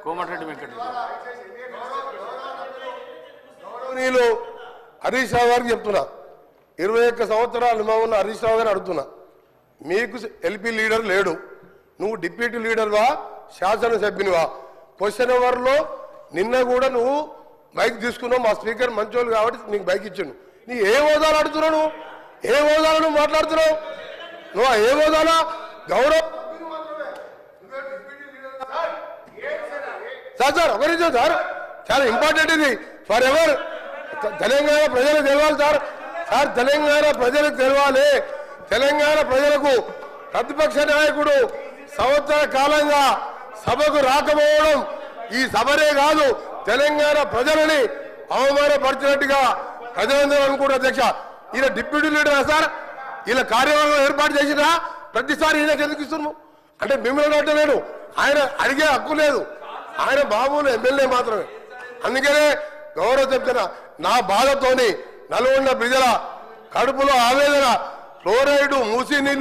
కోమటిరెడ్డి వెంకటరెడ్డి నీళ్ళు హరీష్ రావు గారికి చెప్తున్నా 21 సంవత్సరాలు మా ఉన్న హరీష్ రావు గారు అడుగుతున్నా మీకు ఎల్పీ లీడర్ లేడు నువ్వు డిప్యూటీ లీడర్వా శాసనసభ్యునివా క్వశ్చన్ అవర్లో నిన్న కూడా నువ్వు మైక్ తీసుకున్నావు మా స్పీకర్ మంచోళ్ళు కాబట్టి నీకు మైక్ ఇచ్చాను నీ ఏ హోదాలు అడుగుతున్నావు నువ్వు ఏ హోదాలో నువ్వు మాట్లాడుతున్నావు నువ్వు ఏ హోదాలో గౌరవ సార్ ఒక నిమిషం సార్ చాలా ఇంపార్టెంట్ ఇది ఫర్ ఎవర్ తెలంగాణ ప్రజలకు తెలవాలి సార్ సార్ తెలంగాణ ప్రజలకు తెలవాలి తెలంగాణ ప్రజలకు ప్రతిపక్ష నాయకుడు సంవత్సర కాలంగా సభకు రాకపోవడం ఈ సభనే కాదు తెలంగాణ ప్రజలని అవమానపరిచినట్టుగా ప్రజలందరూ అనుకుంటారు అధ్యక్ష ఈయన డిప్యూటీ లీడర్ సార్ ఈయన కార్యవర్గం ఏర్పాటు చేసినా ప్రతిసారి ఈయనకి ఎందుకు ఇస్తున్నాము అంటే మిమ్మల్ని అంటలేను ఆయన అడిగే హక్కు లేదు ఆయన మామూలు ఎమ్మెల్యే మాత్రమే అందుకనే గౌరవ చెప్తున్నా నా బాధతోని నల్గొండ ప్రజల కడుపులో ఆవేదన ఫ్లోరైడ్ మూసి నీళ్లు